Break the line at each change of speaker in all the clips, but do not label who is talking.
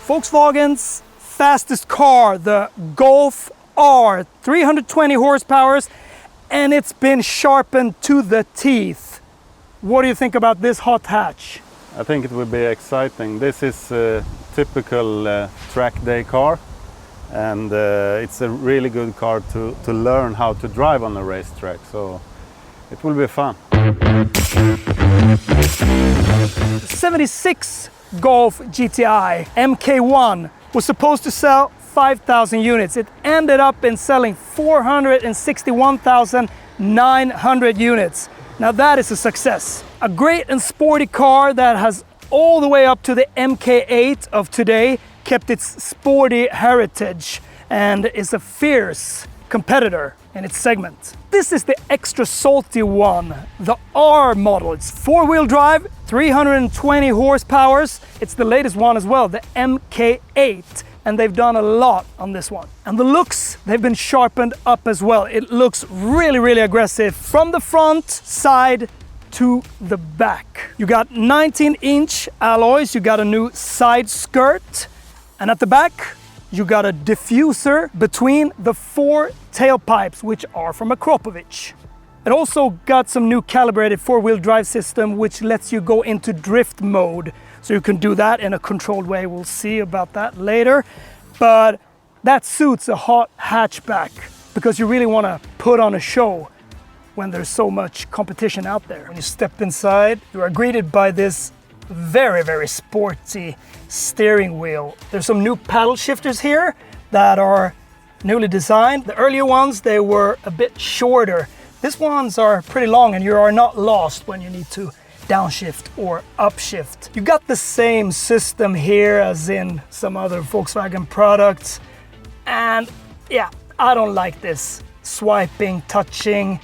Volkswagen's fastest car, the Golf R, 320 horsepower, and it's been sharpened to the teeth. What do you think about this hot hatch?
I think it will be exciting. This is a typical Trackday car, and it's a really good car to learn how to drive on a racetrack, so it will be fun.
76 Golf GTI MK.8 was supposed to sell 5,000 units. It ended up in selling 461,900 units. Now that is a success. A great and sporty car that has all the way up to the MK.8 of today kept its sporty heritage and is a fierce competitor in its segment. This is the extra salty one, the R model. It's four-wheel drive, 320 horsepower. It's the latest one as well, the MK.8, and they've done a lot on this one. And the looks, they've been sharpened up as well. It looks really, really aggressive from the front, side to the back. You got 19-inch alloys, you got a new side skirt, and at the back, you got a diffuser between the four tailpipes, which are from Akropovich. It also got some new calibrated four-wheel drive system, which lets you go into drift mode. So you can do that in a controlled way. We'll see about that later. But that suits a hot hatchback because you really want to put on a show when there's so much competition out there. When you step inside, you are greeted by this very, very sporty steering wheel. There's some new paddle shifters here that are newly designed. The earlier ones, they were a bit shorter. These ones are pretty long and you are not lost when you need to downshift or upshift. You got the same system here as in some other Volkswagen products. And yeah, I don't like this swiping, touching.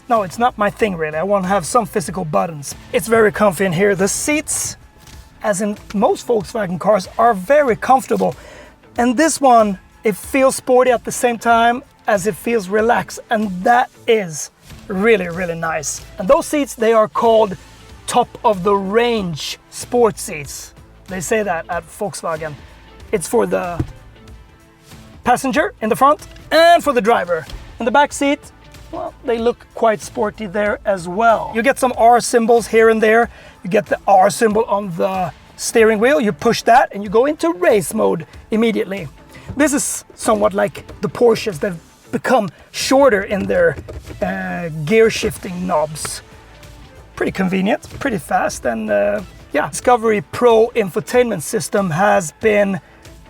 No, it's not my thing really. I want to have some physical buttons. It's very comfy in here. The seats, as in most Volkswagen cars, are very comfortable. And this one, it feels sporty at the same time as it feels relaxed. And that is really, really nice. And those seats, they are called top of the range sport seats. They say that at Volkswagen. It's for the passenger in the front and for the driver. In the back seat, well, they look quite sporty there as well. You get some R symbols here and there. You get the R symbol on the steering wheel. You push that and you go into race mode immediately. This is somewhat like the Porsches that become shorter in their gear shifting knobs. Pretty convenient, pretty fast, and yeah. Discovery Pro infotainment system has been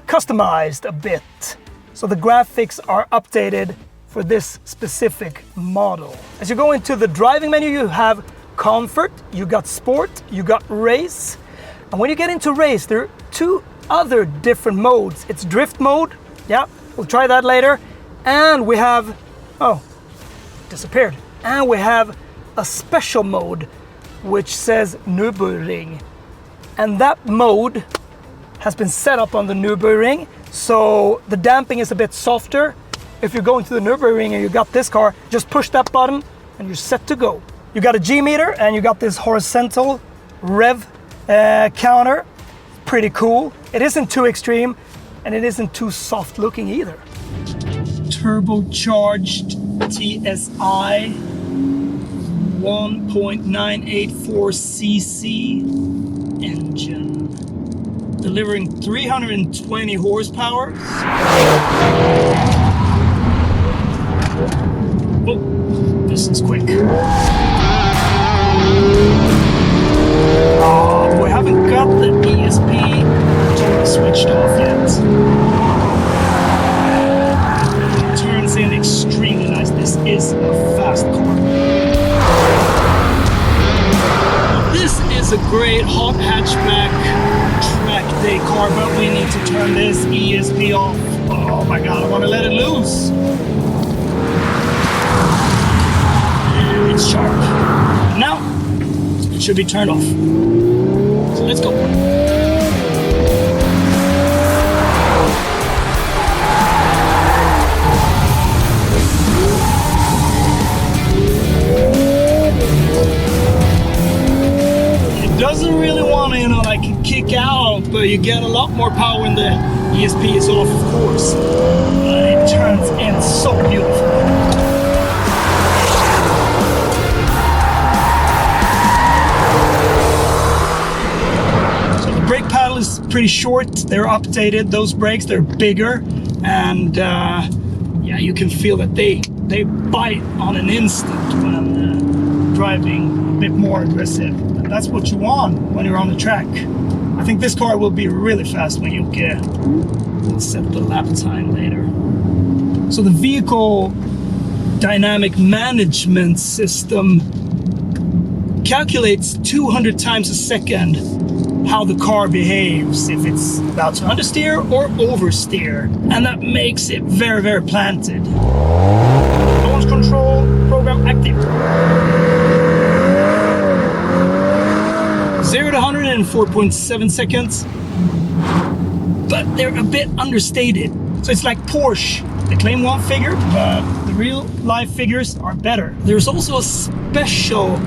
customized a bit. So the graphics are updated for this specific model. As you go into the driving menu, you have comfort, you got sport, you got race. And when you get into race, there are two other different modes. It's drift mode, yeah, we'll try that later. And we have, oh, disappeared. And we have a special mode, which says Nürburgring. And that mode has been set up on the Nürburgring, so the damping is a bit softer. If you're going to the Nürburgring and you got this car, just push that button and you're set to go. You got a G meter and you got this horizontal rev counter. Pretty cool. It isn't too extreme and it isn't too soft looking either. Turbocharged TSI 1.984 cc engine, delivering 320 horsepower. Oh, this is quick. Oh, we haven't got the ESP switched off yet. It turns in extremely nice. This is a fast car. This is a great hot hatchback Trackday car, but we need to turn this ESP off. Oh my god, I want to let it loose. And it's sharp. Now, it should be turned off. So let's go. Doesn't really want to, like kick out, but you get a lot more power when the ESP is off, of course. And it turns in so beautiful. So the brake paddle is pretty short. They're updated, those brakes, they're bigger. And yeah, you can feel that they bite on an instant when driving a bit more aggressive. And that's what you want when you're on the track. I think this car will be really fast when you will set the lap time later. So the vehicle dynamic management system calculates 200 times a second how the car behaves, if it's about to understeer or oversteer. And that makes it very, very planted. Launch control program active. 0 to 100 in 4.7 seconds. But they're a bit understated. So it's like Porsche. They claim one figure, but the real life figures are better. There's also a special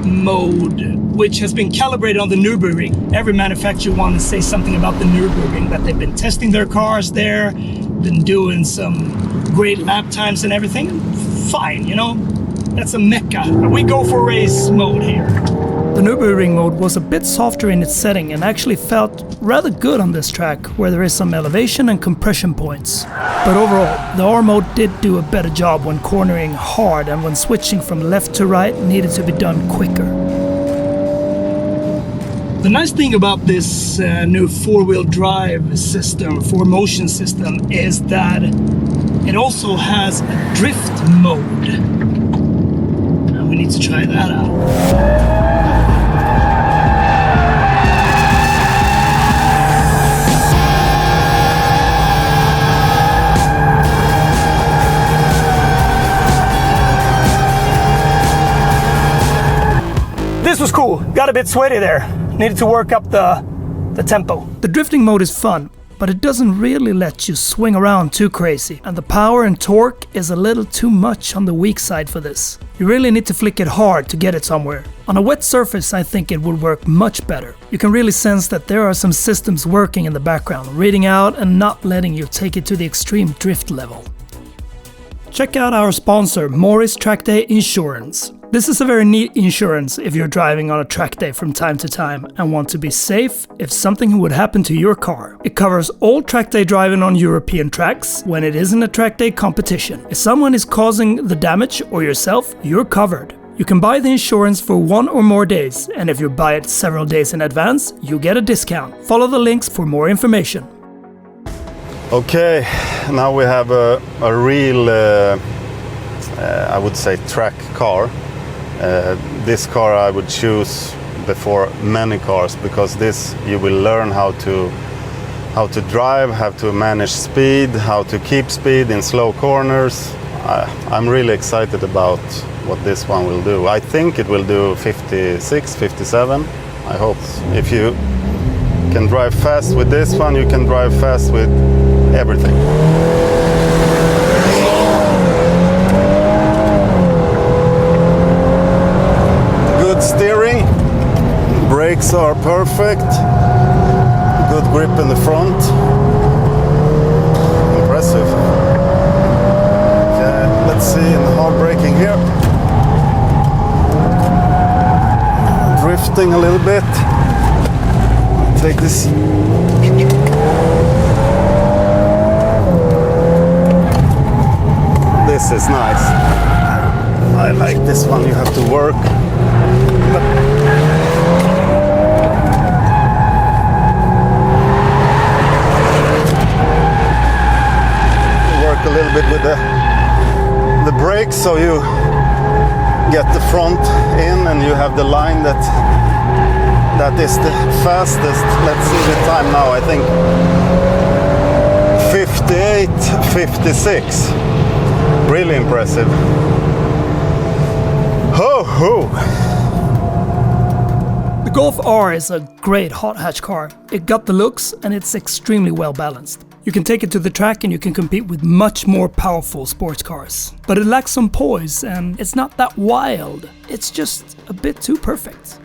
mode which has been calibrated on the Nürburgring. Every manufacturer wants to say something about the Nürburgring, that they've been testing their cars there, been doing some great lap times and everything. Fine, you know, that's a mecca. We go for race mode here. The Nürburgring mode was a bit softer in its setting and actually felt rather good on this track, where there is some elevation and compression points. But overall, the R mode did do a better job when cornering hard, and when switching from left to right needed to be done quicker. The nice thing about this new four-wheel drive system, 4Motion system, is that it also has a drift mode. And we need to try that out. This was cool. Got a bit sweaty there. Needed to work up the tempo. The drifting mode is fun, but it doesn't really let you swing around too crazy. And the power and torque is a little too much on the weak side for this. You really need to flick it hard to get it somewhere. On a wet surface, I think it would work much better. You can really sense that there are some systems working in the background, reading out and not letting you take it to the extreme drift level. Check out our sponsor, Moris Trackday Insurance. This is a very neat insurance if you're driving on a track day from time to time and want to be safe if something would happen to your car. It covers all track day driving on European tracks when it isn't a track day competition. If someone is causing the damage or yourself, you're covered. You can buy the insurance for 1 or more days, and if you buy it several days in advance, you get a discount. Follow the links for more information.
Okay, now we have a real, I would say, track car. This car I would choose before many cars, because this you will learn how to drive, how to manage speed, how to keep speed in slow corners. I'm really excited about what this one will do. I think it will do 56, 57. I hope. If you can drive fast with this one, you can drive fast with everything. Good steering, brakes are perfect, good grip in the front, impressive. Okay, let's see in the hard braking here. Drifting a little bit. Take this. This is nice. I like this one. You have to work. Work a little bit with the brakes, so you get the front in and you have the line that is the fastest. Let's see the time now. I think 58, 56. Really impressive. Ho ho!
The Golf R is a great hot hatch car. It got the looks and it's extremely well balanced. You can take it to the track and you can compete with much more powerful sports cars. But it lacks some poise and it's not that wild. It's just a bit too perfect.